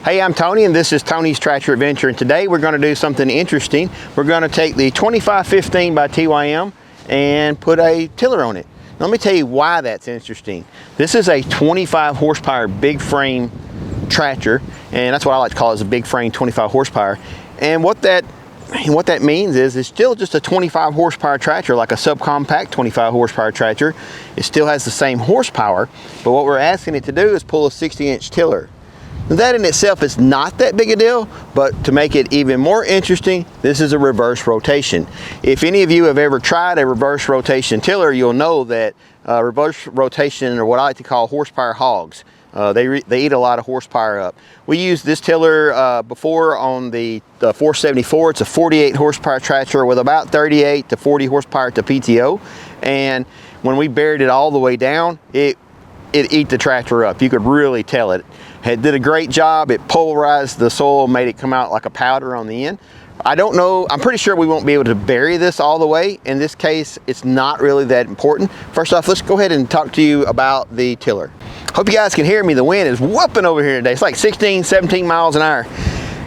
Hey, I'm Tony and this is Tony's Tractor Adventure, and today we're going to do something interesting. We're going to take the 2515 by TYM and put a tiller on it. Now, let me tell you why that's interesting. This is a 25 horsepower big frame tractor, and that's what I like to call it, is a big frame 25 horsepower. And what that means is it's still just a 25 horsepower tractor, like a subcompact 25 horsepower tractor. It still has the same horsepower, but what we're asking it to do is pull a 60-inch tiller. That in itself is not that big a deal, but to make it even more interesting, this is a reverse rotation. If any of you have ever tried a reverse rotation tiller, you'll know that reverse rotation are what I like to call horsepower hogs. They eat a lot of horsepower up. We used this tiller before on the 474. It's a 48 horsepower tractor with about 38 to 40 horsepower to PTO. And when we buried it all the way down, it ate the tractor up. You could really tell it. It did a great job. It pulverized the soil, made it come out like a powder on the end. I don't know, I'm pretty sure we won't be able to bury this all the way. In this case, it's not really that important. First off, let's go ahead and talk to you about the tiller. Hope you guys can hear me. The wind is whooping over here today. It's like 16, 17 miles an hour.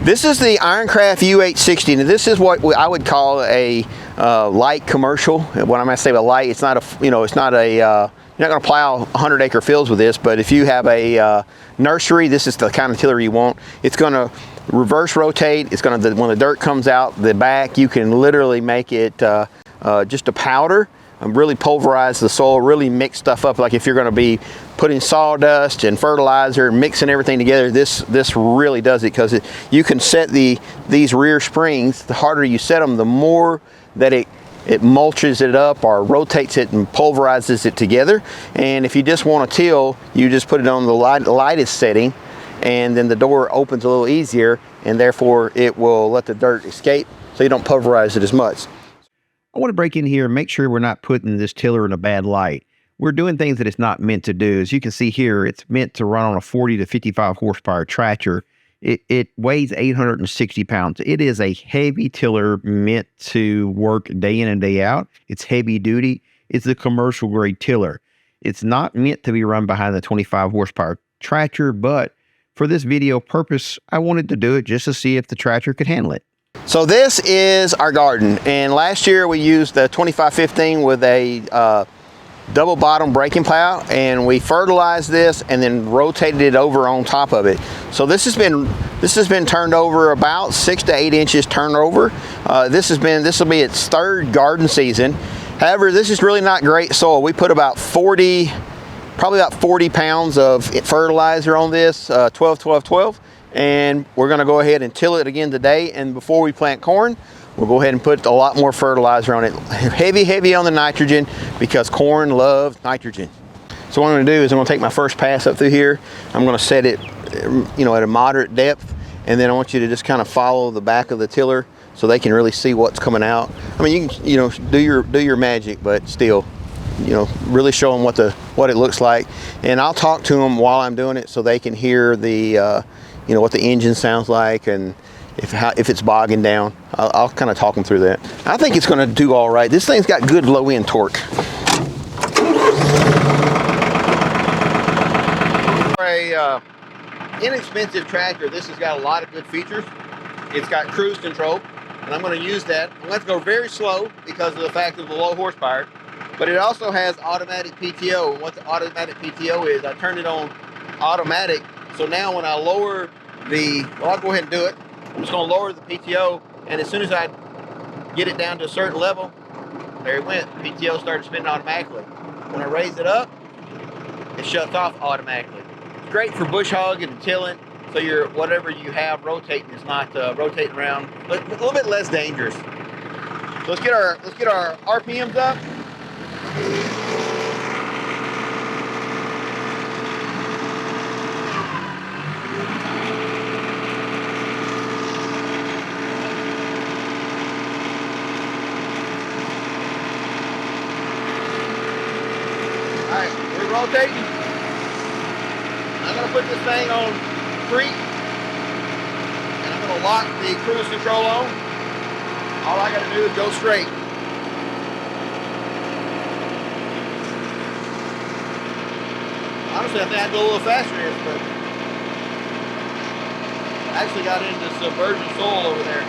This is the IronCraft UH60, and this is what I would call a light commercial. When I'm going to say a light, it's not a, it's not a, you're not going to plow 100-acre fields with this, but if you have a nursery, this is the kind of tiller you want. It's going to reverse rotate. It's going to, when the dirt comes out the back, you can literally make it just a powder, and really pulverize the soil, really mix stuff up. Like if you're going to be putting sawdust and fertilizer, mixing everything together, this really does it, because you can set these rear springs. The harder you set them, the more that it mulches it up or rotates it and pulverizes it together. And if you just want to till, you just put it on the lightest setting, and then the door opens a little easier, and therefore it will let the dirt escape, so you don't pulverize it as much. I want to break in here and make sure we're not putting this tiller in a bad light. We're doing things that it's not meant to do. As you can see here, it's meant to run on a 40 to 55 horsepower tractor. It weighs 860 pounds. It is a heavy tiller meant to work day in and day out. It's heavy duty. It's a commercial grade tiller. It's not meant to be run behind the 25 horsepower tractor, but for this video purpose, I wanted to do it just to see if the tractor could handle it. So this is our garden, and last year we used the 2515 with a double bottom breaking plow, and we fertilized this and then rotated it over on top of it. So this has been turned over about 6 to 8 inches turned over. This will be its third garden season. However, this is really not great soil. We put about probably about 40 pounds of fertilizer on this, 12-12-12. And we're going to go ahead and till it again today. And before we plant corn, we'll go ahead and put a lot more fertilizer on it. Heavy on the nitrogen, because corn loves nitrogen. So what I'm going to do is I'm going to take my first pass up through here. I'm going to set it, at a moderate depth, and then I want you to just kind of follow the back of the tiller so they can really see what's coming out. I mean, you can, do your magic, but still, really show them what it looks like. And I'll talk to them while I'm doing it so they can hear the what the engine sounds like, and if it's bogging down. I'll kind of talk them through that. I think it's going to do all right. This thing's got good low end torque. For a inexpensive tractor, this has got a lot of good features. It's got cruise control, and I'm going to use that. I'm going to go very slow because of the fact of the low horsepower, but it also has automatic PTO. And what the automatic PTO is, I turned it on automatic. So now when I lower I'll go ahead and do it. I'm just going to lower the PTO, and as soon as I get it down to a certain level, there it went. The PTO started spinning automatically. When I raise it up, it shuts off automatically. It's great for bush hogging and tilling, so whatever you have rotating is not rotating around, but a little bit less dangerous. So let's get our RPMs up. Alright, we're rotating. I'm going to put this thing on 3, and I'm going to lock the cruise control on. All I got to do is go straight. Honestly, I think I'd go a little faster here, but Actually got into submerged soil over there.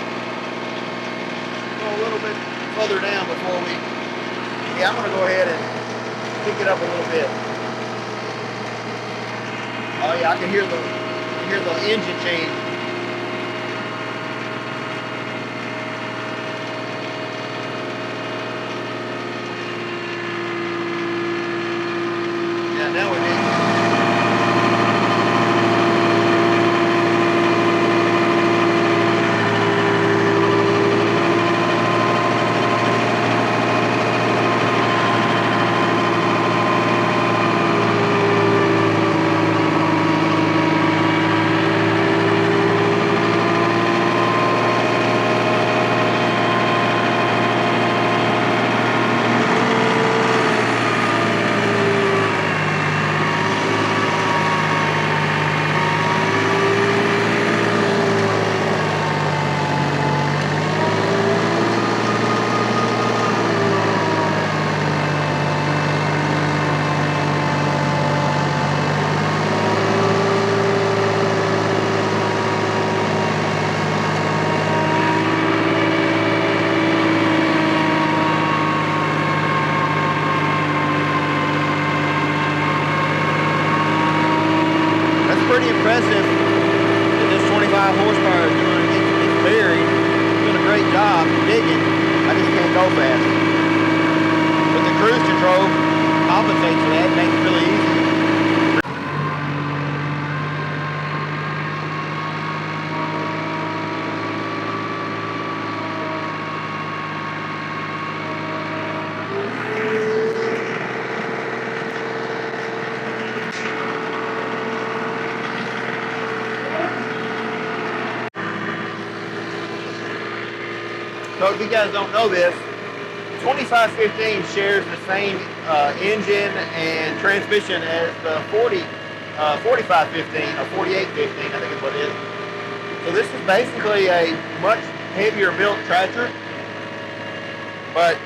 Go a little bit further down before we, yeah, I'm gonna go ahead and pick it up a little bit. Oh yeah, I can hear the engine change. Yeah, now we're digging. Pretty impressive that this 25 horsepower is doing. It's buried. It's doing a great job digging. I just can't go fast. But the cruise control compensates for that, makes it really easy. So if you guys don't know this, 2515 shares the same engine and transmission as the 4515 or 4815, I think is what it is. So this is basically a much heavier built tractor, but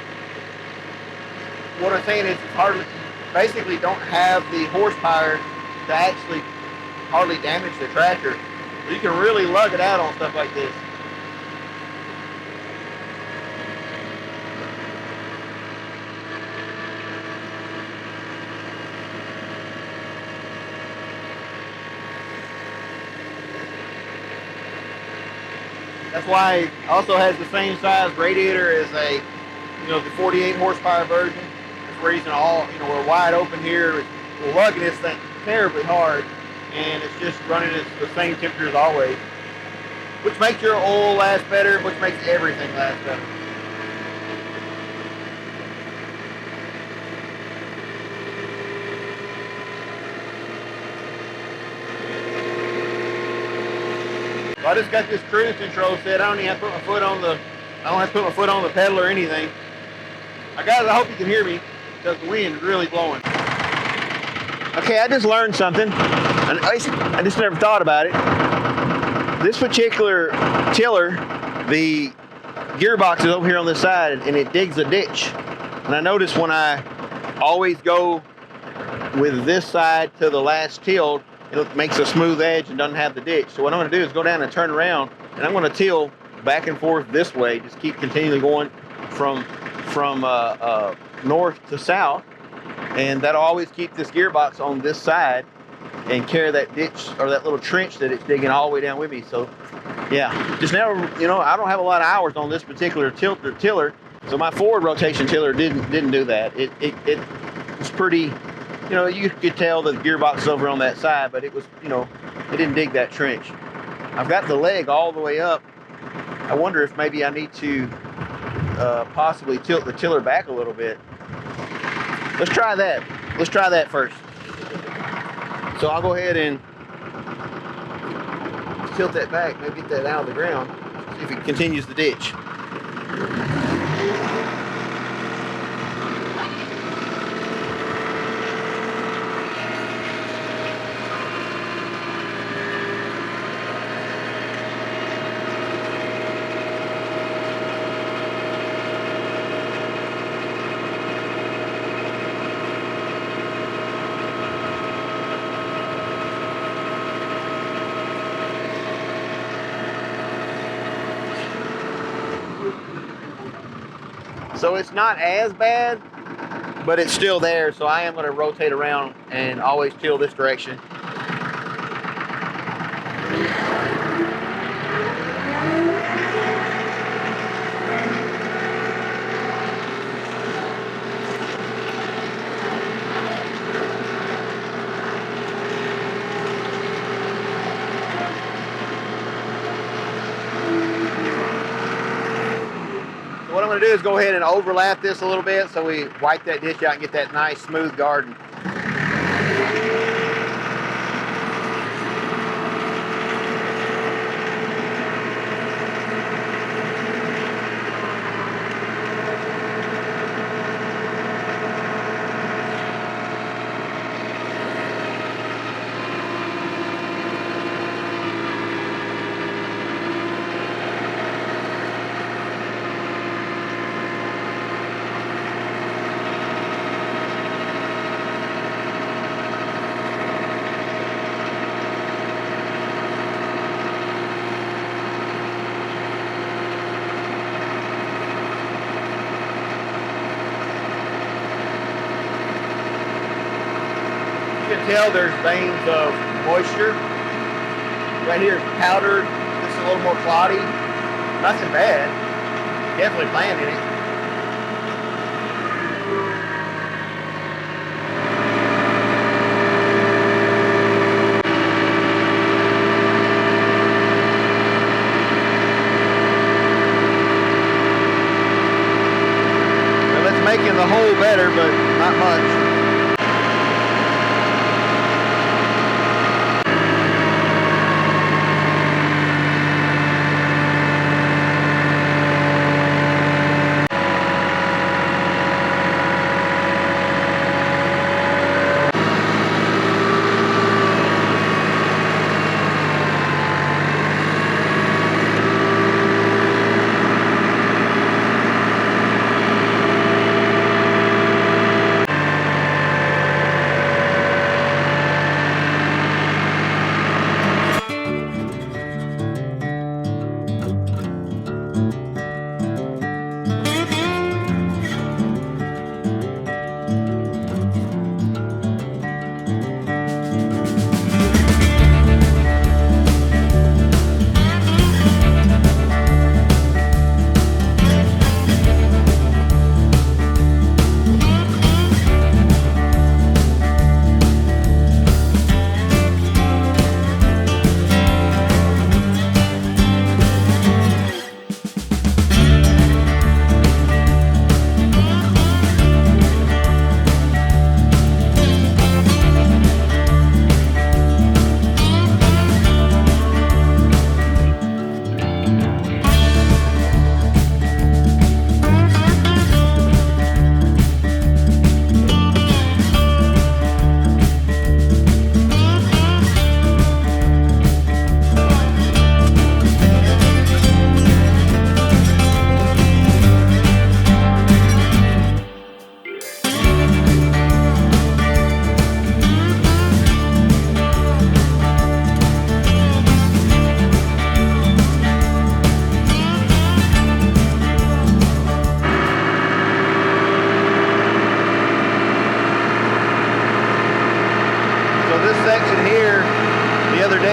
what I'm saying is it's hardly, basically don't have the horsepower to actually hardly damage the tractor. So you can really lug it out on stuff like this. That's why it also has the same size radiator as a, the 48 horsepower version. That's the reason we're wide open here. We're lugging this thing terribly hard, and it's just running at the same temperature as always, which makes your oil last better, which makes everything last better. So I just got this cruise control set. I don't even have to put my foot on the, pedal or anything. Guys, I hope you can hear me because the wind is really blowing. Okay, I just learned something. I just never thought about it. This particular tiller, the gearbox is over here on this side and it digs a ditch. And I notice when I always go with this side to the last tilt, it makes a smooth edge and doesn't have the ditch. So what I'm going to do is go down and turn around, and I'm going to till back and forth this way. Just keep continually going from north to south, and that'll always keep this gearbox on this side and carry that ditch or that little trench that it's digging all the way down with me. So yeah, just now, I don't have a lot of hours on this particular tiller, so my forward rotation tiller didn't do that. It was pretty. You could tell the gearbox is over on that side, but it was, it didn't dig that trench. I've got the leg all the way up. I wonder if maybe I need to possibly tilt the tiller back a little bit. Let's try that. Let's try that first. So I'll go ahead and tilt that back, maybe get that out of the ground, see if it continues the ditch. So it's not as bad, but it's still there. So I am going to rotate around and always till this direction. What I'm going to do is go ahead and overlap this a little bit so we wipe that ditch out and get that nice smooth garden. You can tell there's veins of moisture. Right here is powdered. This is a little more cloddy. Nothing bad. Definitely plant in it. Well, it's making the hole better, but not much.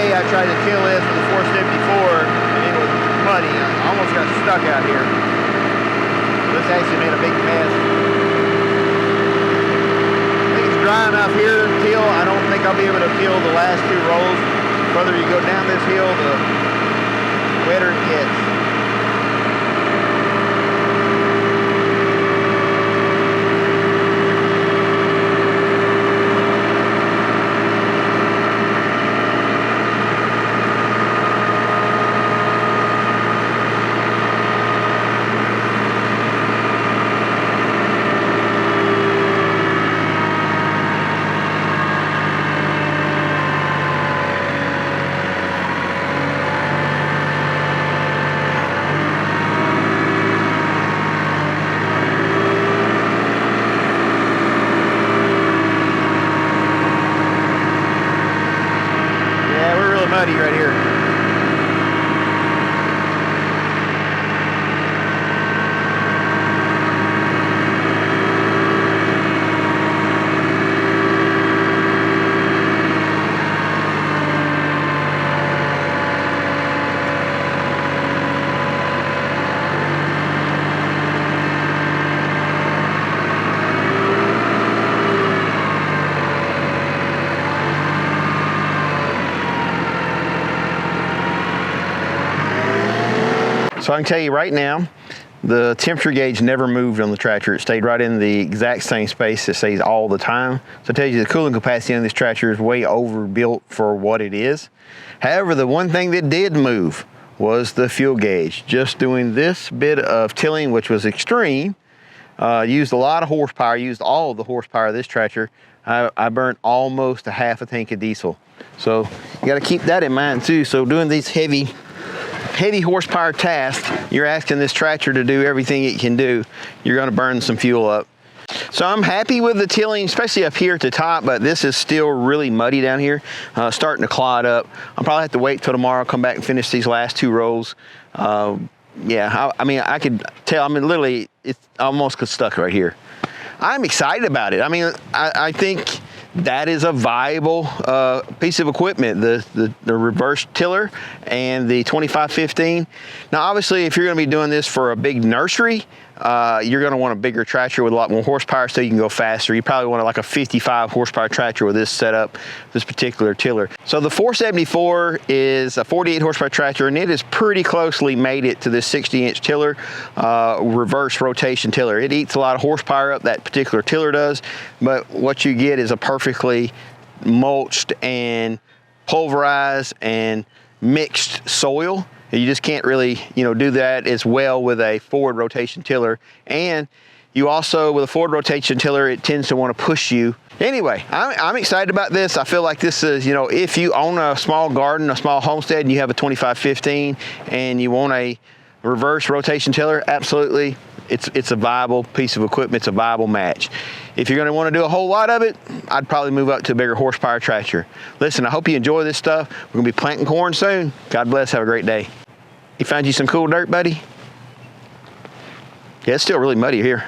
I tried to till this with a 474 and it was muddy. I almost got stuck out here. This actually made a big mess. I think it's dry enough here to till. I don't think I'll be able to till the last two rows. The further you go down this hill, the wetter it gets. So I can tell you right now, the temperature gauge never moved on the tractor. It stayed right in the exact same space it stays all the time. So it tells you the cooling capacity on this tractor is way overbuilt for what it is. However, the one thing that did move was the fuel gauge. Just doing this bit of tilling, which was extreme, used a lot of horsepower, used all of the horsepower of this tractor. I burnt almost a half a tank of diesel. So you got to keep that in mind too. So doing these heavy horsepower tasks, you're asking this tractor to do everything it can do. You're going to burn some fuel up. So I'm happy with the tilling, especially up here at the top, but this is still really muddy down here, starting to clod up. I'll probably have to wait till tomorrow, come back and finish these last 2 rows. Yeah, I mean, I could tell, I mean, literally, it's almost stuck right here. I'm excited about it. I mean, I think that is a viable piece of equipment, the reverse tiller and the 2515. Now, obviously, if you're gonna be doing this for a big nursery, you're gonna want a bigger tractor with a lot more horsepower so you can go faster. You probably want like a 55 horsepower tractor with this setup, this particular tiller. So the 474 is a 48 horsepower tractor, and it is pretty closely made it to this 60-inch tiller, reverse rotation tiller. It eats a lot of horsepower up, that particular tiller does, but what you get is a perfectly mulched and pulverized and mixed soil. You just can't really, do that as well with a forward rotation tiller. And you also, with a forward rotation tiller, it tends to want to push you. Anyway, I'm excited about this. I feel like this is, if you own a small garden, a small homestead, and you have a 2515 and you want a reverse rotation tiller, absolutely, it's a viable piece of equipment. It's a viable match. If you're going to want to do a whole lot of it, I'd probably move up to a bigger horsepower tractor. Listen, I hope you enjoy this stuff. We're going to be planting corn soon. God bless. Have a great day. You found you some cool dirt, buddy? Yeah, it's still really muddy here.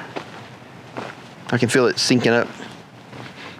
I can feel it sinking up.